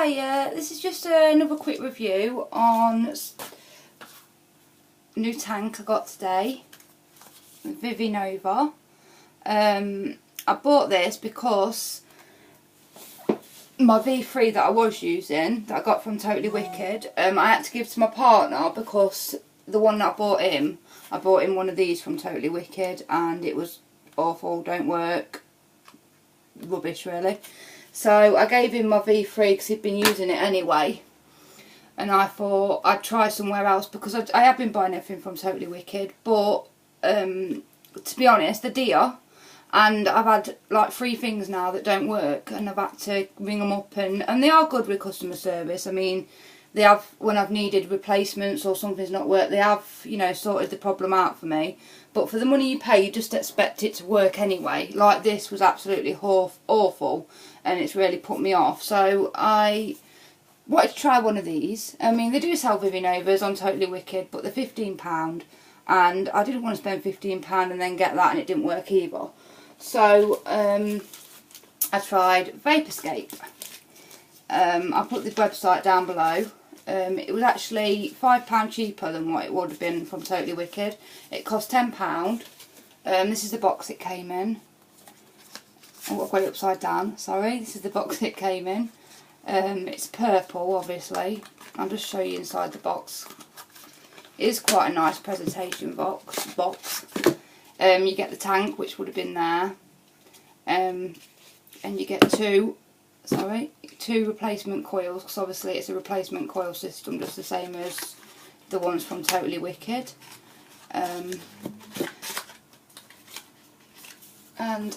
Hi, this is just another quick review on new tank I got today, Vivi Nova. I bought this because my V3 that I was using, that I got from Totally Wicked, I had to give to my partner because the one that I bought him one of these from Totally Wicked and it was awful, don't work, rubbish really. So I gave him my V3 because he'd been using it anyway, and I thought I'd try somewhere else because I have been buying everything from Totally Wicked, but to be honest, they're dear, and I've had like 3 things now that don't work and I've had to ring them up, and they are good with customer service. I mean, they have, when I've needed replacements or something's not worked, they have, you know, sorted the problem out for me. But for the money you pay, you just expect it to work anyway. Like this was absolutely awful and it's really put me off. So I wanted to try one of these. I mean, they do sell Vivi Novas on Totally Wicked, but they're £15 and I didn't want to spend £15 and then get that and it didn't work either. So I tried Vape Escape. I'll put the website down below. It was actually £5 cheaper than what it would have been from Totally Wicked. It cost £10. This is the box it came in. Oh, I've got it upside down, sorry. This is the box it came in. It's purple, obviously. I'll just show you inside the box. It is quite a nice presentation box. You get the tank, which would have been there. And you get two replacement coils, because obviously it's a replacement coil system just the same as the ones from Totally Wicked. And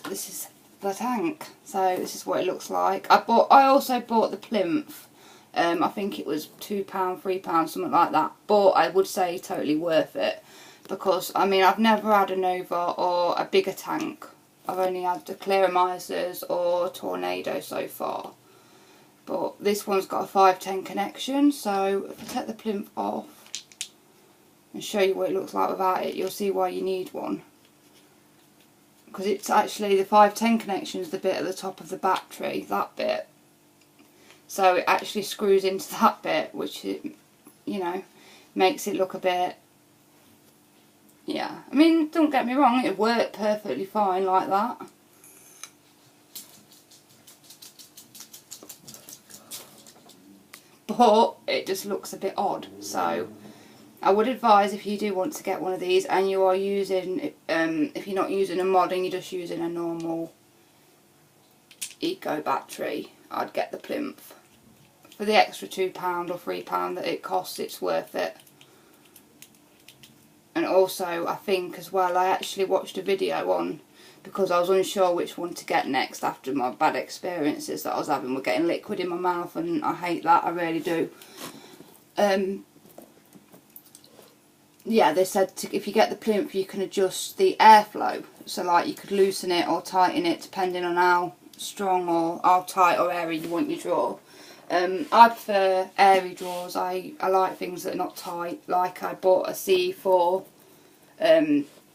this is the tank, so this is what it looks like. I also bought the plinth. I think it was £2, £3, something like that, but I would say totally worth it because I mean, I've never had a Nova or a bigger tank. I've only had the Clearomizers or Tornado so far. But this one's got a 510 connection, so if I take the plinth off and show you what it looks like without it, you'll see why you need one. Because it's actually, the 510 connection is the bit at the top of the battery, that bit. So it actually screws into that bit, which, you know, makes it look a bit, yeah. I mean, don't get me wrong, it'd work perfectly fine like that. But it just looks a bit odd, so I would advise, if you do want to get one of these and you are using, if you're not using a mod and you're just using a normal eco battery, I'd get the plinth. For the extra £2 or £3 that it costs, it's worth it. And also, I think as well, I actually watched a video on, because I was unsure which one to get next after my bad experiences that I was having with getting liquid in my mouth, and I hate that, I really do. Yeah, they said if you get the plinth you can adjust the airflow, so like you could loosen it or tighten it depending on how strong or how tight or airy you want your draw. I prefer airy draws. I like things that are not tight. Like I bought a C4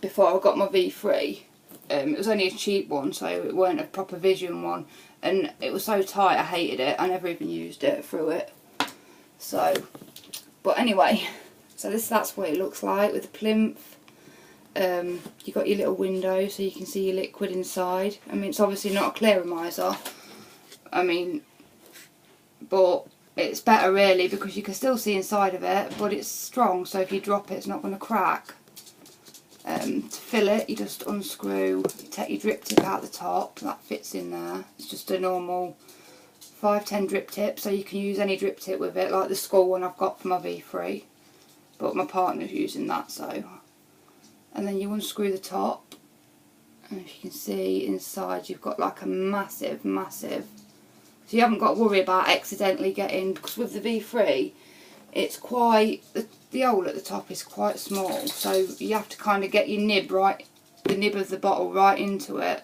before I got my V3. It was only a cheap one, so it weren't a proper Vision one, and it was so tight I hated it. I never even used it through it. So, but anyway, so that's what it looks like with the plinth. You got your little window so you can see your liquid inside. I mean, it's obviously not a Clearomizer. I mean, but it's better really because you can still see inside of it, but it's strong, so if you drop it, it's not going to crack. To fill it, you just unscrew, you take your drip tip out the top, that fits in there. It's just a normal 510 drip tip, so you can use any drip tip with it, like the Skull one I've got for my V3, but my partner's using that, so. And then you unscrew the top, and if you can see inside, you've got like a massive, so you haven't got to worry about accidentally getting, because with the V3, it's quite, the hole at the top is quite small, so you have to kind of get your nib right, the nib of the bottle right into it.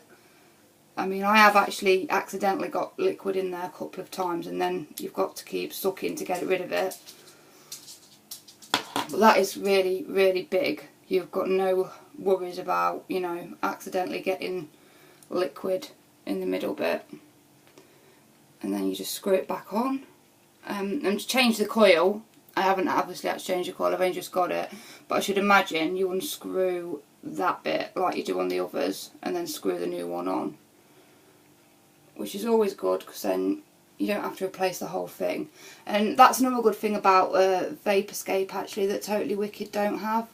I mean, I have actually accidentally got liquid in there a couple of times, and then you've got to keep sucking to get rid of it. But that is really, really big. You've got no worries about, you know, accidentally getting liquid in the middle bit. And then you just screw it back on. And to change the coil, I haven't obviously had to change the coil, I've only just got it, but I should imagine you unscrew that bit like you do on the others and then screw the new one on, which is always good because then you don't have to replace the whole thing. And that's another good thing about Vape Escape actually that Totally Wicked don't have.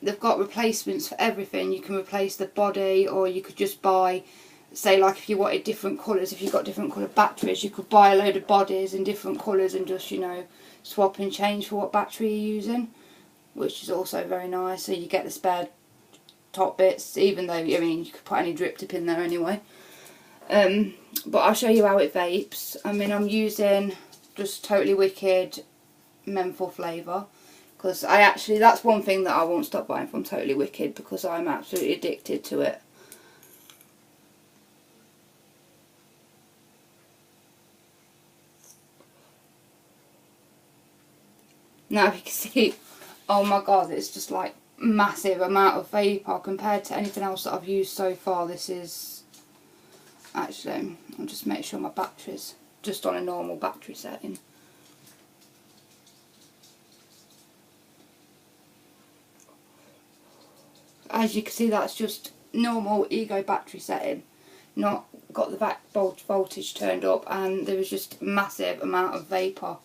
They've got replacements for everything. You can replace the body, or you could just buy, say like if you wanted different colours, if you've got different coloured batteries, you could buy a load of bodies in different colours and just, you know, swap and change for what battery you're using, which is also very nice. So you get the spare top bits, even though, I mean, you could put any drip tip in there anyway. But I'll show you how it vapes. I mean, I'm using just Totally Wicked menthol flavour, because that's one thing that I won't stop buying from Totally Wicked, because I'm absolutely addicted to it. Now you can see, oh my god, it's just like massive amount of vapour compared to anything else that I've used so far. This is, actually, I'll just make sure my battery's just on a normal battery setting. As you can see, that's just normal Ego battery setting, not got the back voltage turned up, and there was just massive amount of vapour,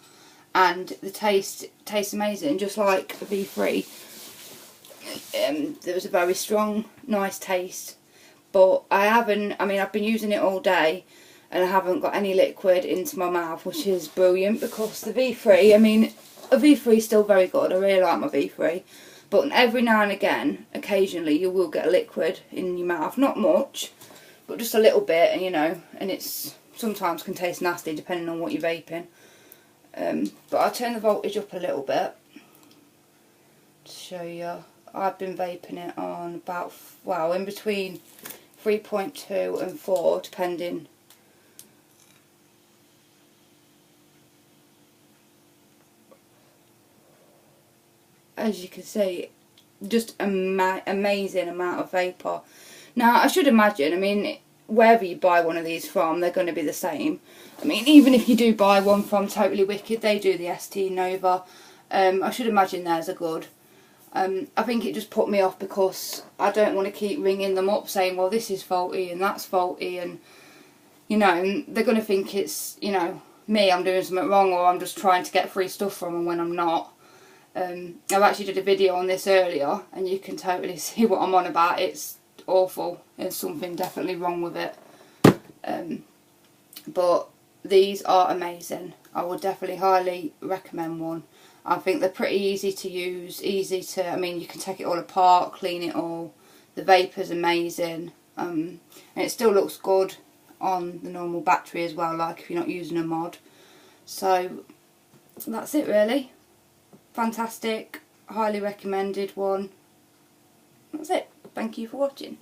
and the tastes amazing, just like V3. There was a very strong, nice taste, but I've been using it all day and I haven't got any liquid into my mouth, which is brilliant, because the V3, I mean, a V3 is still very good, I really like my V3. But every now and again, occasionally, you will get a liquid in your mouth. Not much, but just a little bit, and you know, and it's sometimes can taste nasty depending on what you're vaping. But I'll turn the voltage up a little bit to show you. I've been vaping it on about, well, in between 3.2 and 4, depending. As you can see, just amazing amount of vapour. Now, I should imagine, I mean, wherever you buy one of these from, they're going to be the same. I mean, even if you do buy one from Totally Wicked, they do the ST Nova. I should imagine theirs are good. I think it just put me off because I don't want to keep ringing them up saying, well, this is faulty and that's faulty, and, you know, and they're going to think it's, you know, me, I'm doing something wrong, or I'm just trying to get free stuff from them when I'm not. I've actually did a video on this earlier, and you can totally see what I'm on about. It's awful. There's something definitely wrong with it. But these are amazing. I would definitely highly recommend one. I think they're pretty easy to use, easy to, I mean, you can take it all apart, clean it all. The vapour's amazing. And it still looks good on the normal battery as well, like if you're not using a mod. So that's it really. Fantastic, highly recommended one. That's it. Thank you for watching.